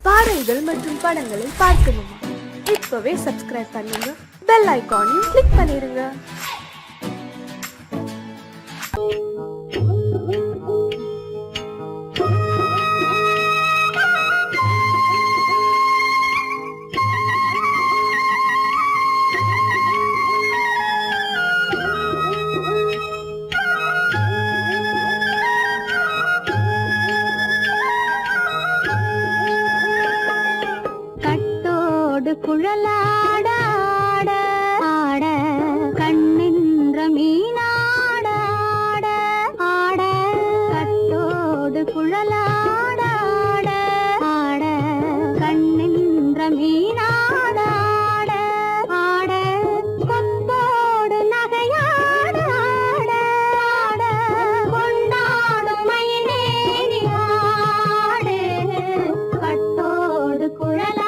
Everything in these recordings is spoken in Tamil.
பாடல்கள் மற்றும் படங்களை பார்க்கணுமா? இப்பவே சப்ஸ்கிரைப் பண்ணுங்க, பெல் ஐகானையும் கிளிக் பண்ணிருங்க. குழலாட ஆட ஆட கண்ணின்ற மீனாட ஆட ஆட கட்டோடு குழலாட ஆட ஆட கண்ணின்ற மீனாட ஆட ஆட கொம்போடு நகையாட ஆட ஆட கொண்டாடும் மயிலேறி ஆடு கட்டோடு குழலாட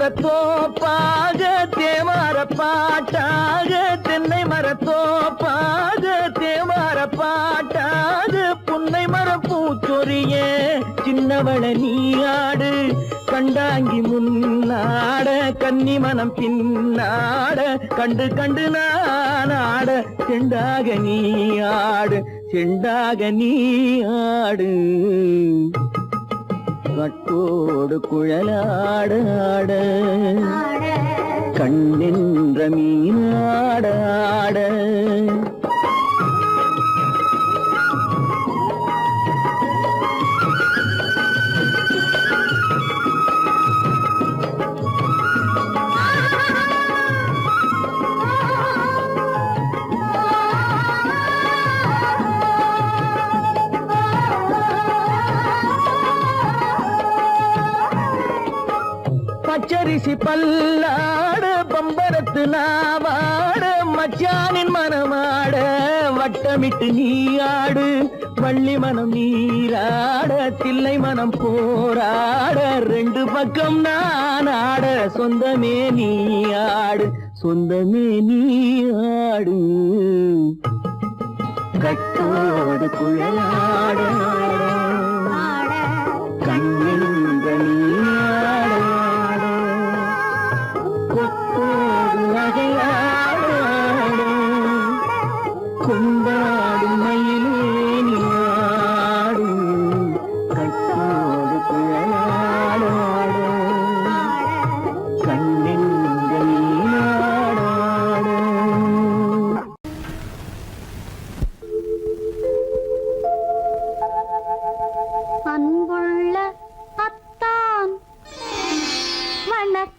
மரத்தோப்பாக தேமார பாட்டாக தென்னை மரத்தோப்பாக தேமார பாட்டாக புன்னை மரப்பூச்சொரிய சின்னவள நீயாடு கண்டாங்கி முன்னாட கன்னி மனம் பின்னாட கண்டு கண்டு நானாட செண்டாக நீயாடு செண்டாக நீயாடு கட்டோடு குழலாட ஆட கண்ணின்ற மீனாட ஆட பச்சரிசி பல்லாட பம்பரத்து நாவாட மச்சானின் மனமாட வட்டமிட்டு நீயாடு வள்ளி மனம் நீராட தில்லை மனம் போராட ரெண்டு பக்கம் நான் ஆட சொந்தமே நீயாடு சொந்தமே நீயாடு கட்டோடு குழலாட கண்ணின்ற நீயாட கொண்டாடு மயிலே நீயாடு கட்டோடு குழலாட கண்ணின்ற நீயாட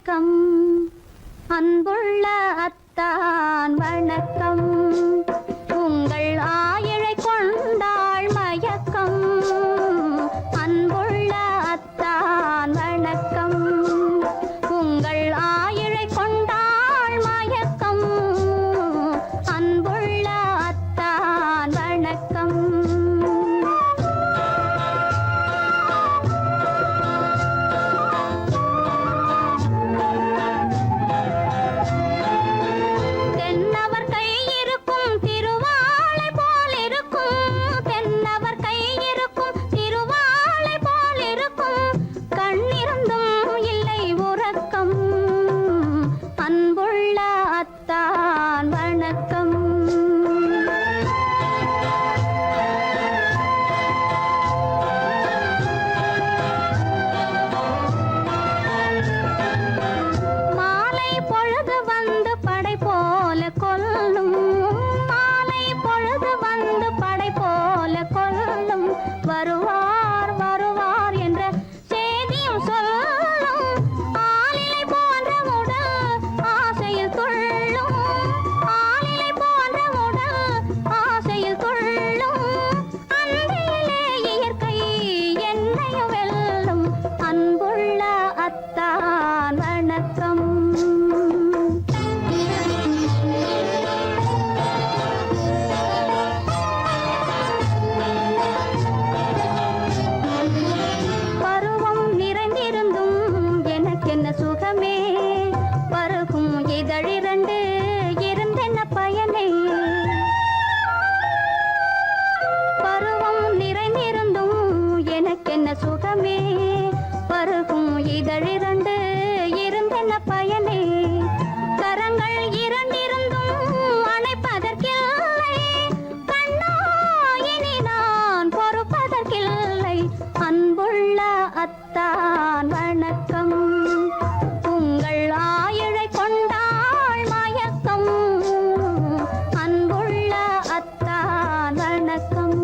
வணக்கம் அன்புள்ள அத்தான் வணக்கம் உங்கள் ஆயிழை கொண்டாள் மயக்கம் அன்புள்ள அத்தான் வணக்கம் உங்கள் ஆயிழை கொண்டாள் மயக்கம் அன்புள்ள அத்தான் வணக்கம் தென்னவர் கை இருக்கும் திருவாளை போல் இருக்கும் தென்னவர் கை இருக்கும் திருவாளை போல் இருக்கும் கண்ணிருந்தும் இல்லை உறக்கம் அன்புள்ள அத்தான் வணக்கம் மாலை பொழுது வந்து படை போல கொல்லும் மாலை பொழுது வந்து படை போல கொல்லும் வருவார் வருவார் என்ற செய்தியும் சொல்லும் ஆளிலை போன்ற உடல் ஆசையில் துள்ளும் ஆளிலை போன்ற உடல் ஆசையில் துள்ளும் அன்றையிலே இயற்கை என்னையும் வெல்லும் அன்புள்ள அத்தான் வணக்கம் பருவம் நிறைந்திருந்தும் எனக்கென்ன சுகமே பருகும் இதழிரண்டு இருந்தென்ன பயனே பருவம் நிறைந்திருந்தும் எனக்கென்ன சுகமே பருகும் இதழிரண்டு இருந்தென்ன பயனே கரங்கள் இரண்டிருந்தும் அணைப்பதற்கில்லை கண்ணா இனி நான் பொறுப்பதற்கில்லை அன்புள்ள அத்தான் வணக்கம் உங்கள் ஆயிழை கொண்டாள் மயக்கம் அன்புள்ள அத்தான் வணக்கம்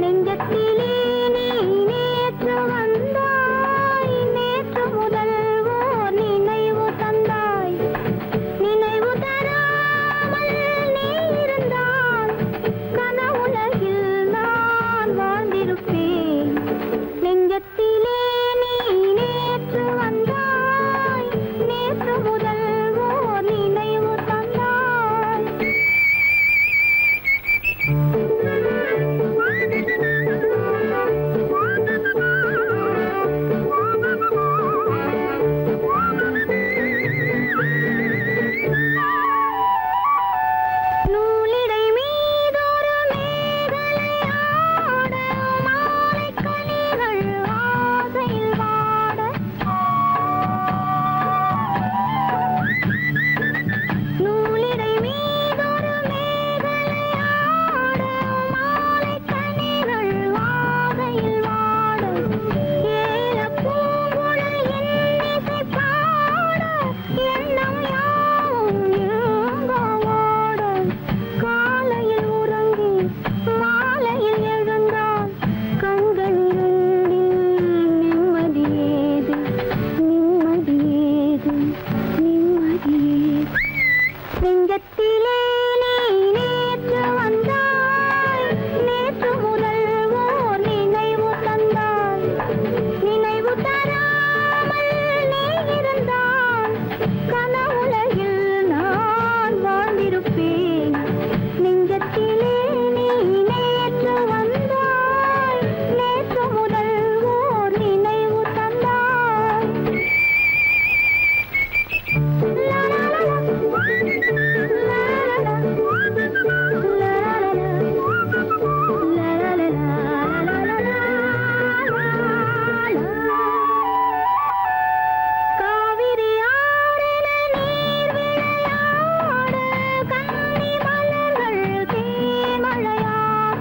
நெஞ்சத்திலே நீ நேற்று வந்தாய், நேற்று முதல் ஓர் நினைவு தந்தாய். நினைவு தராமல் நீ இருந்தால் கனவுலகில் நான் வாழ்ந்திருப்பேன். நெஞ்சத்திலே நீ நேற்று வந்தாய், நேற்று முதல் ஓர் நினைவு தந்தாய். நூலிடை மீதொரு மேகலையாட, மாலைக் கனிகள் ஆசையில் வாட. நூலிடை மீதொரு மேகலையாட, மாலைக் கனிகள் ஆசையில் வாட. ஏலப் பூங்குழல் இன்னிசை பாட, எண்ணம் யாவும் எங்கோ ஓட. காலையில் உறங்கி மாலையில் எழுந்தால் கண்கள் இரண்டில் நிம்மதியேது, நிம்மதியேது, நிம்மதியேது. நெஞ்சத்திலே நீ நேற்று வந்தாய், நேற்று முதல் ஓர் நினைவு தந்தாய். நினைவு தராமல் நீ இருந்தால் கனவுலகில் நான் வாழ்ந்திருப்பேன். நெஞ்சத்திலே நீ நேற்று வந்தாய், நேற்று முதல் ஓர் நினைவு தந்தாய். காவிரி ஆறின நீர் விளையாட, கன்னி மலர்கள் தேன்மழையாக.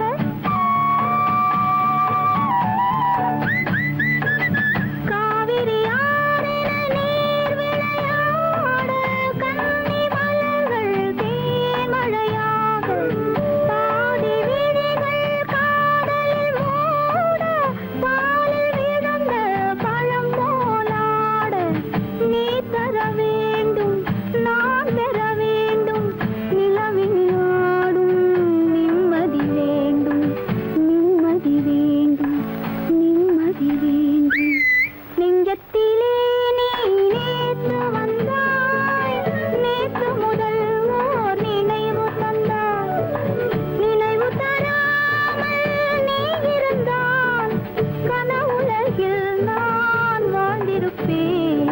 காவிரி ஆறின நீர் விளையாட, கன்னி மலர்கள் தேன்மழையாக. பாதி விழிகள் காதலில் மூட, பாலில் விழுந்த பழம் போலாட. நீ தர வேண்டும், நான் பெற வேண்டும், நிலவில் ஆடும் நிம்மதி வேண்டும், நிம்மதி வேண்டும், நிம்மதி வேண்டும். நெஞ்சத்திலே நீ நேற்று வந்தாய், நேற்று முதல் ஓர் நினைவு தந்தாய். நினைவு தராமல் நீ இருந்தால் கனவுலகில் நான் வாழ்ந்திருப்பேன்.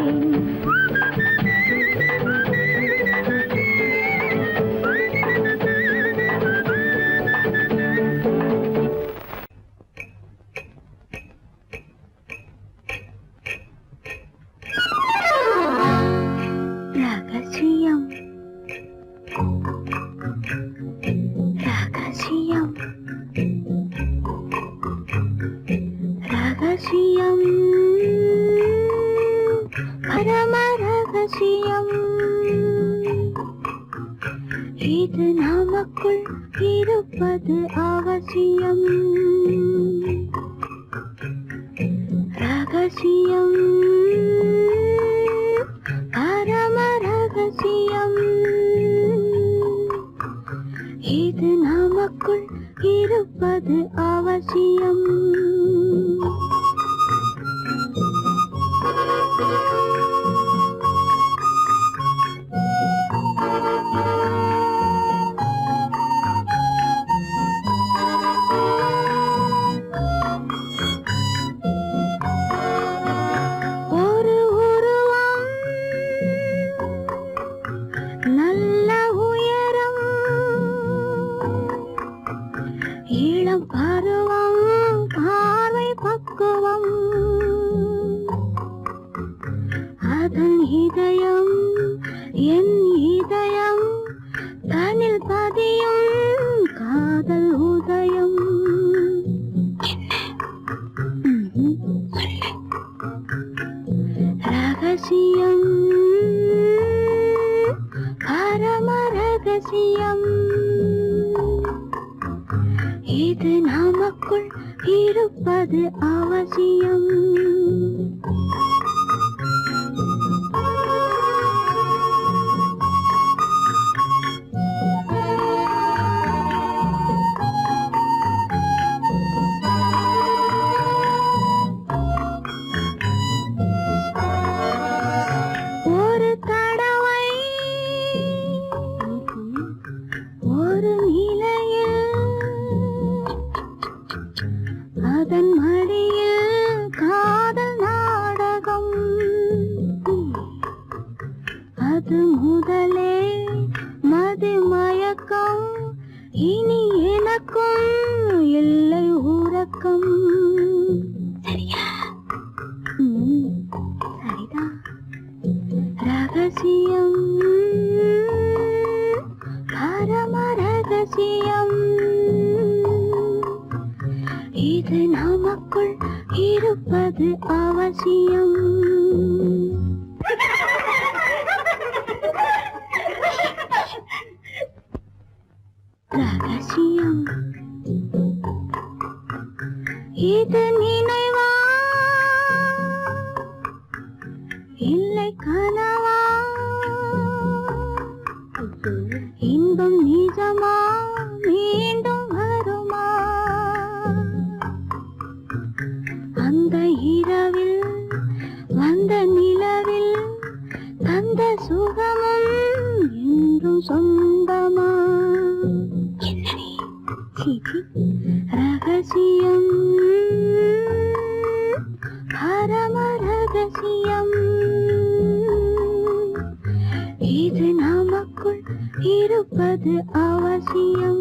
ரகசியம், ரகசியம், ரகசியம், பரம ரகசியம். இது நமக்குள் இருப்பது அவசியம். ரகசியம், பரம ரகசியம். இது நமக்குள் இருப்பது அவசியம். ஒரு உருவம், நல்ல உயரம், இளம் பருவம், பார்வை பக்குவம். அதன் இதயம், என் இதயம், தனில் பதியும் காதல் உதயம். ரகசியம், பரம ரகசியம். இது நாம் நமக்குள் இருப்பது அவசியம். ஒரு தடவை ஒரு நிலையில் அதன் மடியில் காதல் நாடகம், அது முதலே மது மயக்கம், இனி எனக்கும் இல்லை உறக்கம். சரியா? சரிதான். ரகசியம், பரம ரகசியம், இது நமக்குள் இருப்பது அவசியம். ரகசியம், இது நினைவா இல்லை கனவா, இன்பம் நிஜமா மீண்டும் வருமா, அந்த இரவில் வந்த நிலவில் தந்த சுகமும் என்றும் சொந்தமா. என்னடி ரகசியம், பரம ரகசியம், இது நமக்குள் இருப்பது அவசியம்.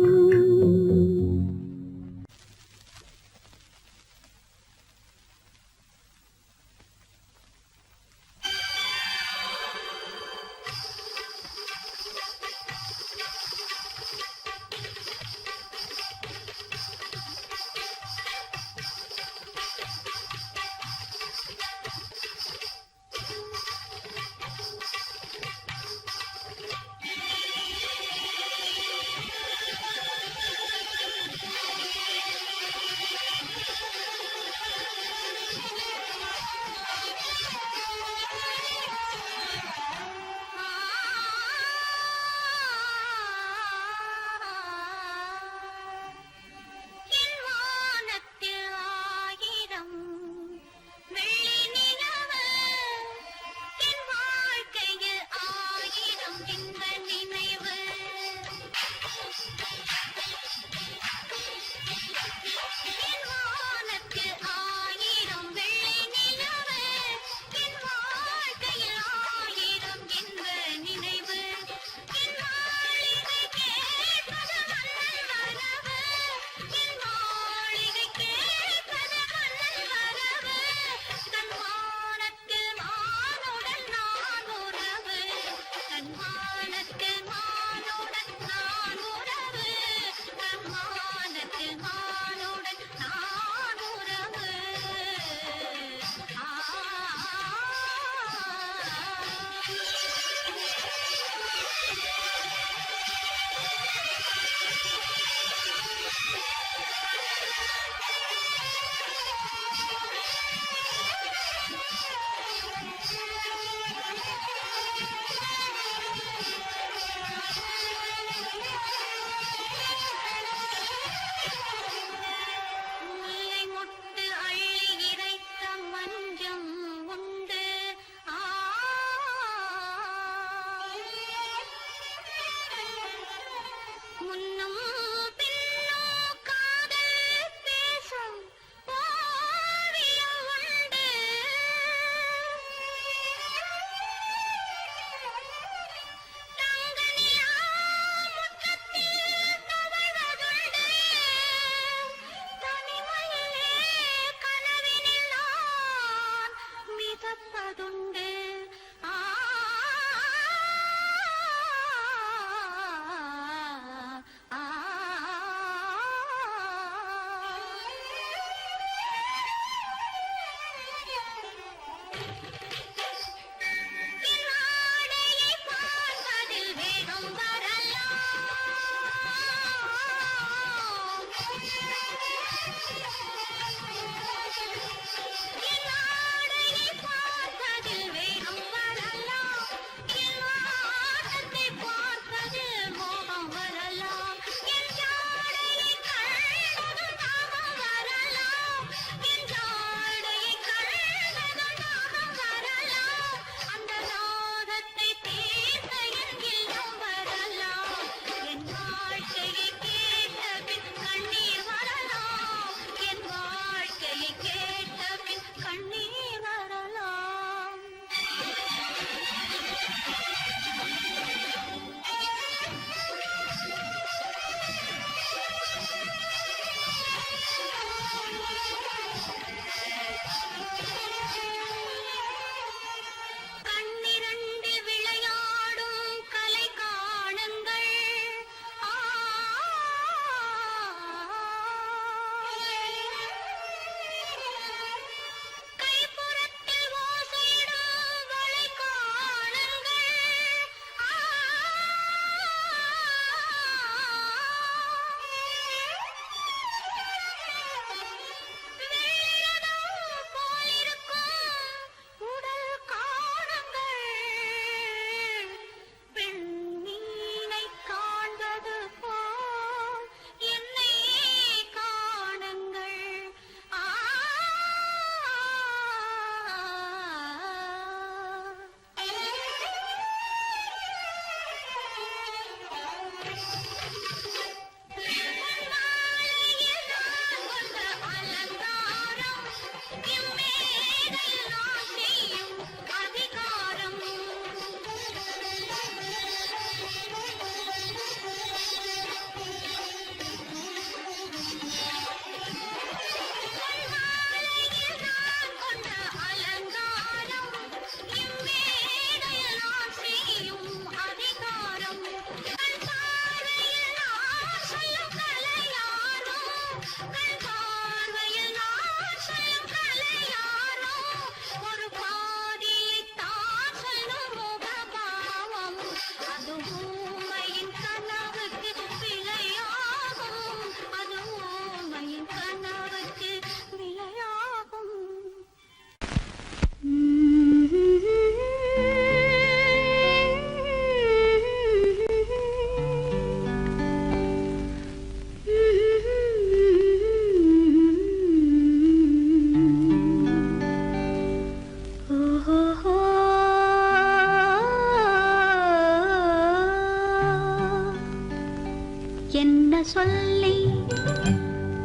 என்ன சொல்லி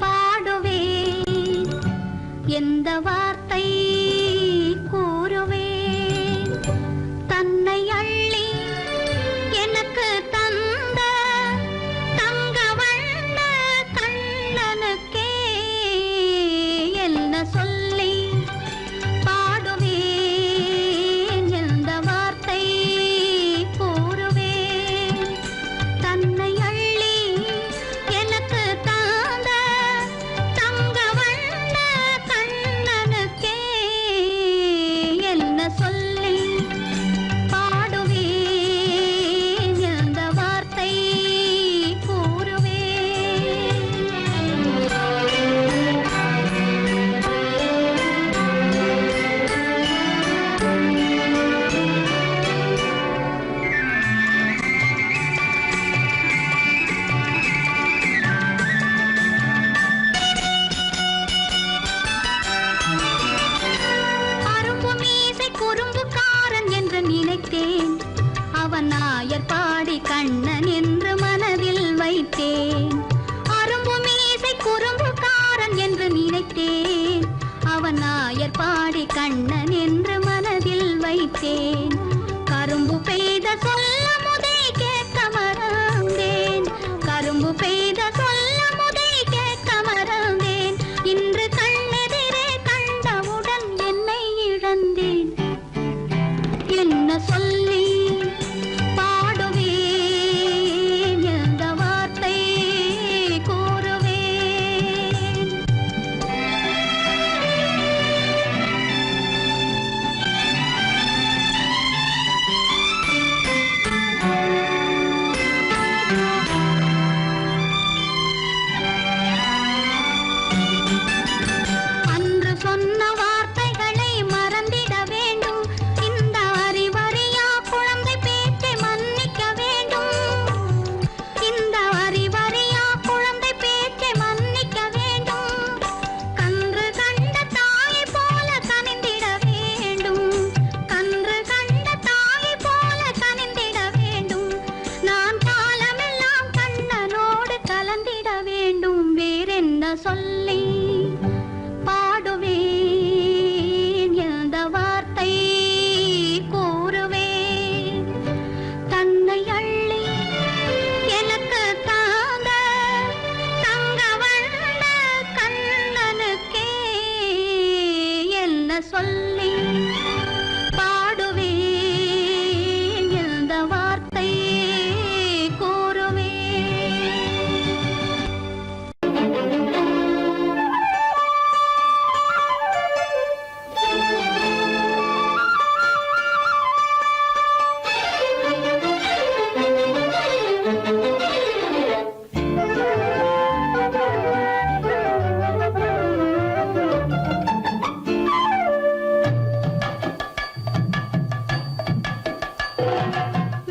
பாடுவேன், எந்த வார்த்தை கூறுவேன், தன்னை அள்ளி எனக்கு தந்த தங்க வண்ண கண்ணனுக்கே என்ன சொல்லி பாடுவேன், எந்த வார்த்தை கூறுவேன், தன்னை அள்ளி எனக்கு தந்த தங்க வண்ண கண்ணனுக்கே என்ன சொல்லி பாடுவேன், எந்த வார்த்தை குறும்புக்காரன் என்று நினைத்தேன், அவன் நாயர் பாடி கண்ணன் என்று மனதில் வைத்தேன். அரும்பு மீசை குறும்புக்காரன் என்று நினைத்தேன், அவன் நாயர் பாடி கண்ணன் என்று மனதில் வைத்தேன். கரும்பு பெய்த சொல்ல முதை கேட்க மறந்தேன், கரும்பு பெய்த சொல்ல முதை கேட்க மறந்தேன். இன்று கண்ணெதிரே கண்டவுடன் என்னை இழந்தேன். என்ன சொல்லி பாடுவேன், எந்த வார்த்தை கூறுவேன். அன்று சொன்ன வார்த்தைகளை மறந்திட வேண்டும், இந்த அறிவறியா குழந்தை பேச்சை மன்னிக்க வேண்டும், இந்த அறிவறியா குழந்தை பேச்சை மன்னிக்க வேண்டும். கன்று கண்ட தாயை போல கனிந்திட வேண்டும், கன்று கண்ட தாயை போல கனிந்திட வேண்டும். நான் காலமெல்லாம் கண்ணனோடு கலந்திட வேண்டும். வேறென்ன சொல்லி பாடுவேன், எந்த வார்த்தை கூறுவேன், தன்னை அள்ளி எனக்கு தாந்த தங்க வண்ண கண்ணனுக்கே என்ன சொல்லி பாடுவேன், எந்த வார்த்தை கூறுவேன்.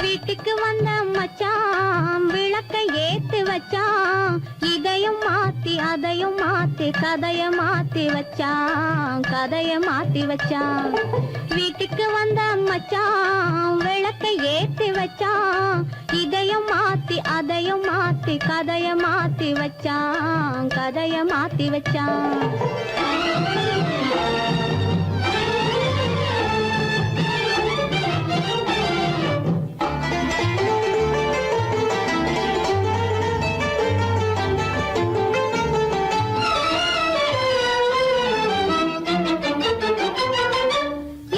வீட்டுக்கு வந்த மச்சான் விளக்க ஏத்தி வச்சான், இதையும் மாத்தி அதையும் மாத்தி கதைய மாத்தி வச்சான், கதைய மாத்தி வச்சான். வீட்டுக்கு வந்த மச்சான் விளக்க ஏத்தி வச்சான், இதையும் மாத்தி அதையும் மாத்தி கதைய மாத்தி வச்சான், கதைய மாத்தி வச்சான்.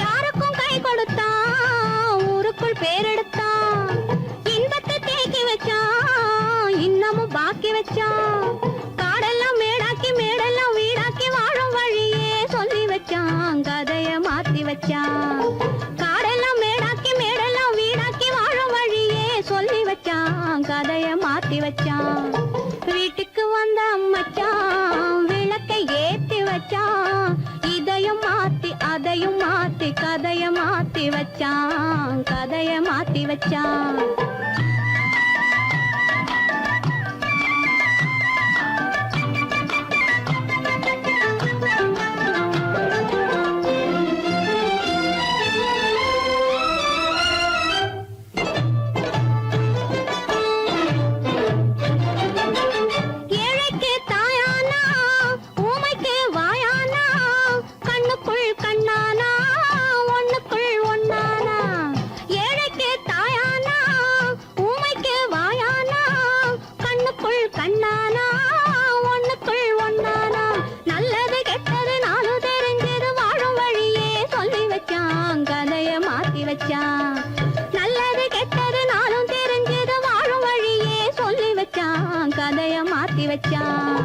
யாருக்கும் கை கொடுத்தான், ஊருக்குள் பேரெடுத்தான், இன்பத்தை தேக்கி வச்சான், இன்னமும் பாக்கி வச்சான். காடெல்லாம் மேடாக்கி வச்சான். காடெல்லாம் மேடாக்கி மேடெல்லாம் வீடாக்கி வாழும் வழியே சொல்லி வச்சான், கதைய மாத்தி வச்சான். வீட்டுக்கு வந்த மச்சான் விளக்கை ஏத்தி வச்சான், இதையும் மாத்தி அதையும் மாத்தி கதைய மாத்தி வச்சான், கதைய மாத்தி வச்சான். ஏழைக்கு தாயானா ஊமைக்கு வாயானா, கண்ணுக்குள் கண்ணானா ஒண்ணுக்குள் ஒண்ணானா. ஏழைக்கு தாயானா ஊமைக்கு வாயானா, கண்ணுக்குள் கண்ணானா ஒண்ணுக்குள் ஒண்ணானா. நல்லது கெட்டது நானும் தெரிஞ்சது வாழும் வழியே சொல்லி வச்சான், கதைய மாத்தி வச்சான். நல்லது கெட்டது நானும் தெரிஞ்சது வாழும் வழியே சொல்லி வச்சான், கதைய மாத்தி வச்சான்.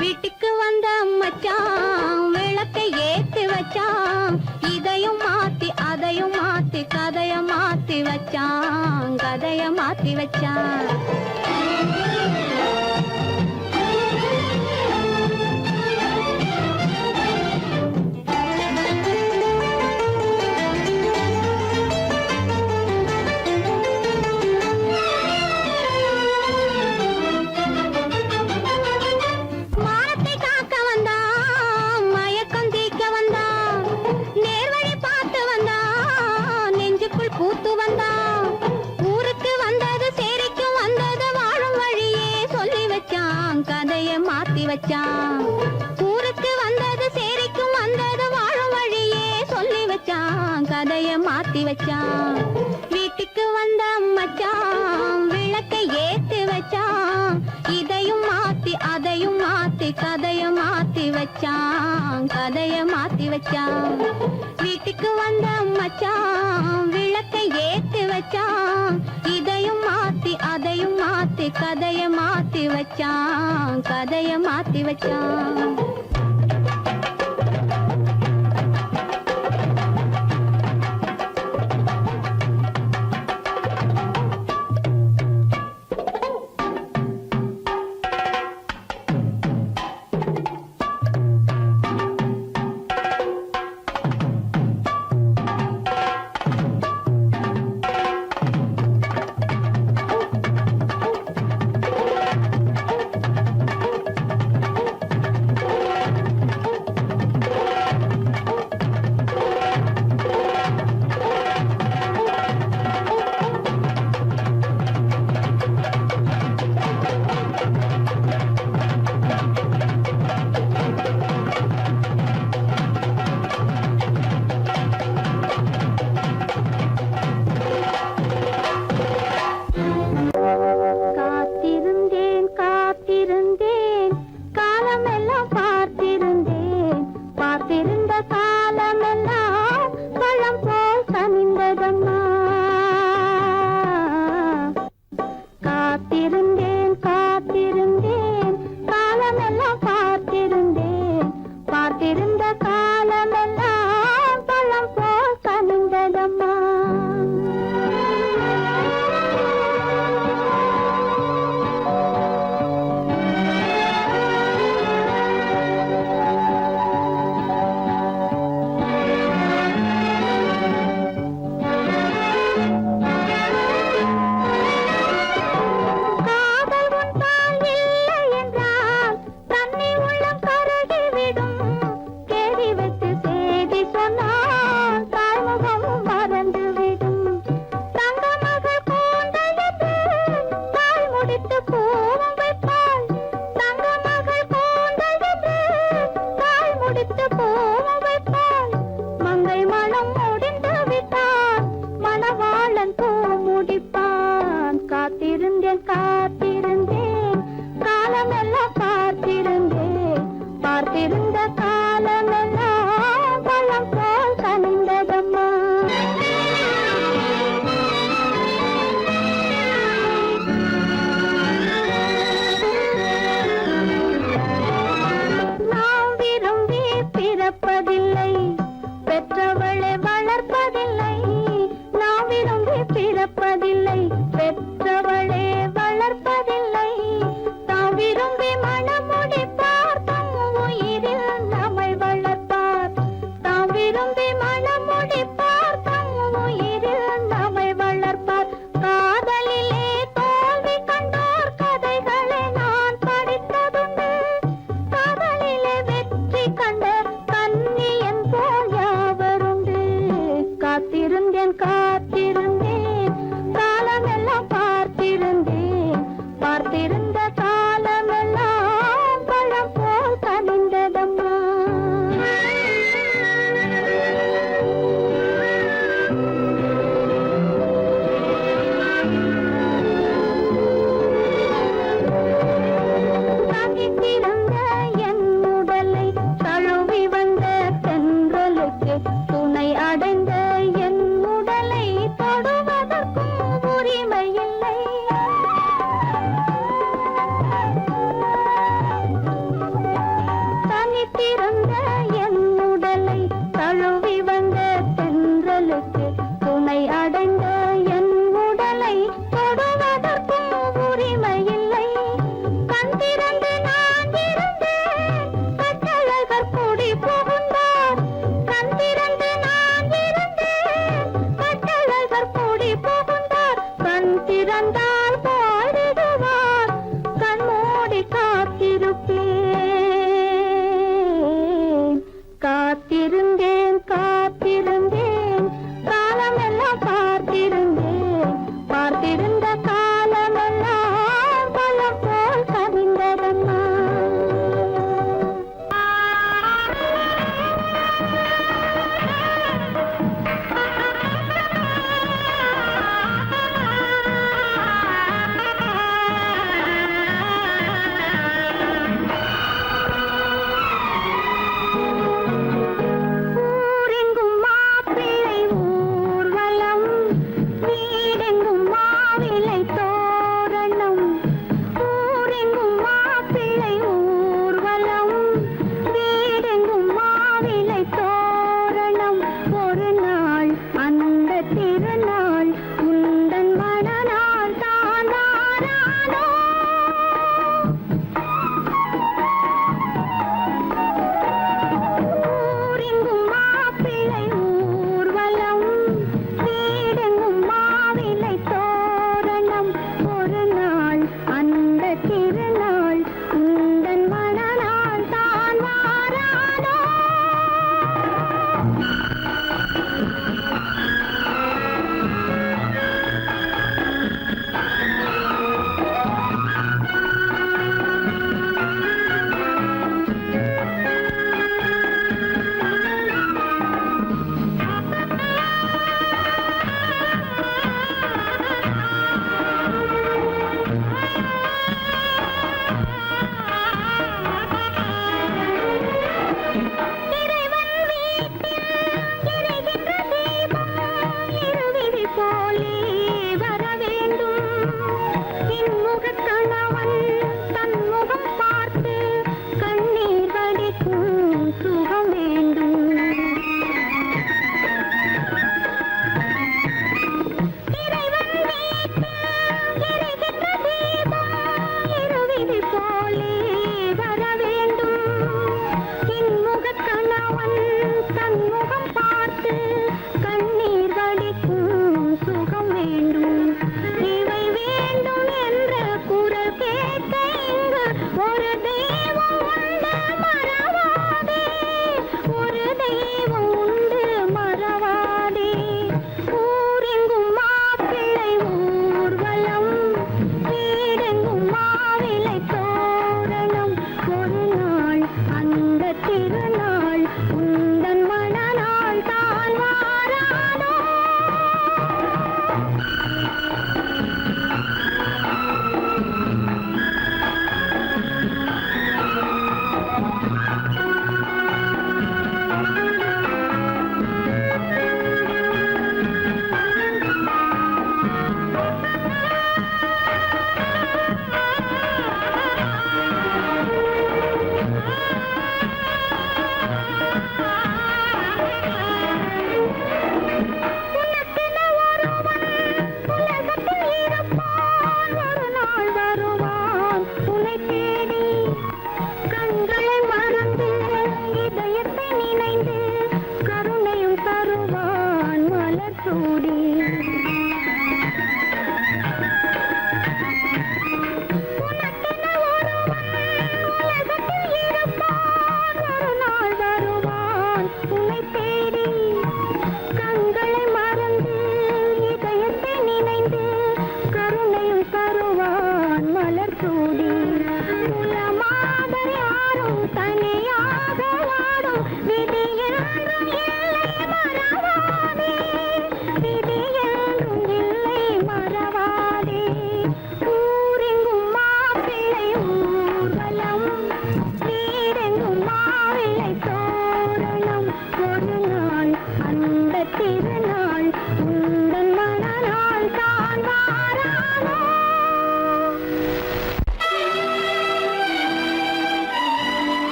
வீட்டுக்கு வந்த மச்சான் விளக்கை ஏத்தி வச்சான், இதையும் மாத்தி அதையும் மாத்தி கதைய மாத்தி வச்சான், கதைய மாத்தி வச்சான். மானத்தை காக்க வந்தான், மயக்கம் தீக்க வந்தான், நேர்வழி பார்த்து வந்தான், நெஞ்சுக்குள் பூத்து வந்தான். ஊருக்கு வந்தது சேரிக்கு வந்தது வாழும் வழியே சொல்லி வச்சான், கதைய மாத்தி வச்சான். ஊருக்கு வந்தது சேரிக்கும் வந்தது வாழும் வழியே சொல்லி வச்சான், கதைய மாத்தி வச்சான். வீட்டுக்கு வந்த மச்சான் விளக்கை ஏத்தி வச்சான், இதையும் மாத்தி அதையும் மாத்தி கதைய மாத்தி வச்சான், கதைய மாத்தி வச்சான். வீட்டுக்கு வந்த மச்சான் விளக்கை ஏத்தி வச்சான், இதையும் மாத்தி அதையும் மாத்தி கதைய மாத்தி வச்சான், கதைய மாத்தி வச்சான். காத்திருந்தேன் காத்திருந்தேன் காலமெல்லாம் பார்த்திருந்தேன், பார்த்திருந்த காலமெல்லாம் பழம் போல் கனிந்ததம்மா. காத்திருந்தேன் காத்திருந்தேன் காலமெல்லாம் பார்த்திருந்தேன், பார்த்திருந்த காலமெல்லாம் பழம் போல் கனிந்ததம்மா. காதல் உன்பால் இல்லை என்றால் தன்னை உள்ளம் கருகிவிடும், கேடி வைத்து செய்தி சொன்னால் தாய்முகம் மறந்துவிடும். தங்க மகள் கூந்தலிட்டு தாய் முடித்து பூவும் வைப்பாள், தங்க மகள் கூந்தலிட்டு தாய் முடித்து பூவும் வைப்பாள். மங்கை மனம் முடிந்து விட்டான், மணவாளன் பூ முடிப்பான். காத்திருந்தேன் காத்திருந்தேன் காலமெல்லாம் பார்த்திருந்தேன், பார்த்திருந்த காலமெல்லாம் பழம் போல் கனிந்ததம்மா. நாம் விரும்பி பிறப்பதில்லை, பெற்றவளை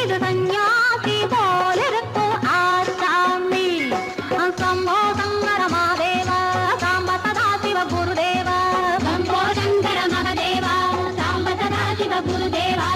இது சந்நியாசி போலிருக்கும் ஆசாமி சம்போ சங்கர மகாதேவா சாம்ப சதா சிவ குருதேவா சம்போ சங்கர மகாதேவா சாம்ப சதா சிவ குருதேவா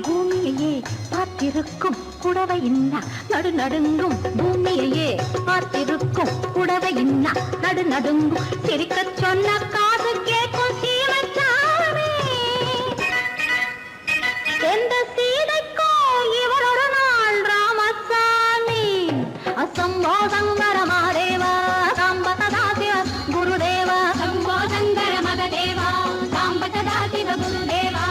பூமியையே பார்த்திருக்கும் குடவை இன்னா நடு நடுங்கும் பூமியையே பார்த்திருக்கும் குடவை இன்னா நடு நடுங்கும் சிரிக்க சொன்ன காது கேட்கும் சீமச்சாமி எந்த சீதைக்கோ இவர் ஒரு நாள் ராமசாமி அசம்போ சங்கர மகாதேவா சாம்ப சதா சிவ குருதேவா சம்போ சங்கர மகதேவா சாம்ப சதா சிவ குருதேவா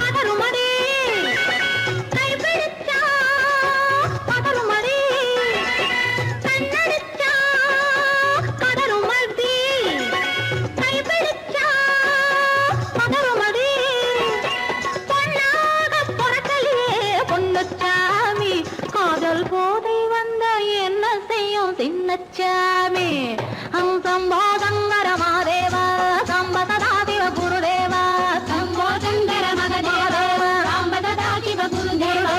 பதறுமடி கைப்பிடிச்சா பதறுமடி கண்ணடிச்சா பதறுமடி கைப்பிடிச்சா பதறுமடி பொன்னாக பொறக்கலையே பொன்னுச்சாமி காதல் போதை வந்த என்ன செய்யும் சின்னச்சாமி சம்போ சங்கர மகாதேவா சாம்ப சதா சிவ குருதேவா சம்போ சங்கர மகதேவா சாம்ப சதா சிவ குருதேவா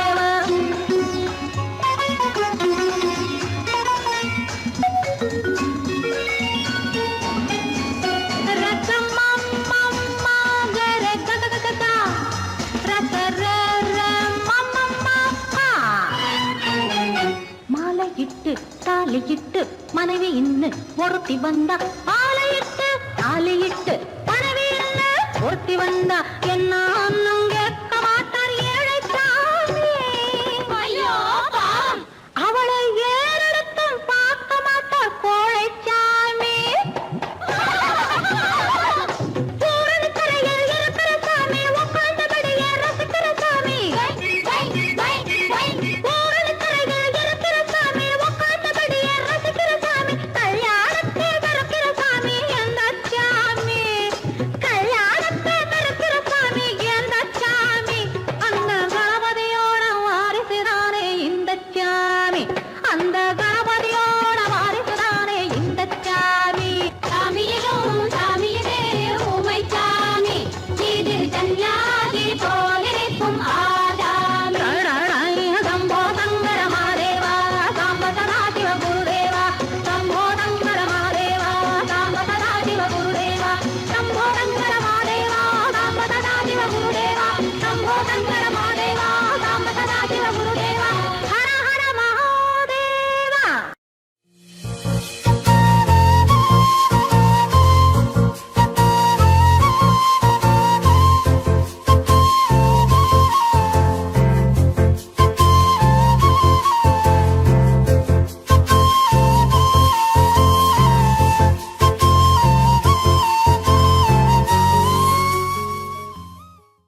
மாலையிட்டு தாலியிட்டு மனைவி இன்னு ஒருத்தி வந்தா மாலையிட்டு தாலியிட்டு மனைவி இன்னு ஒருத்தி வந்தா என்ன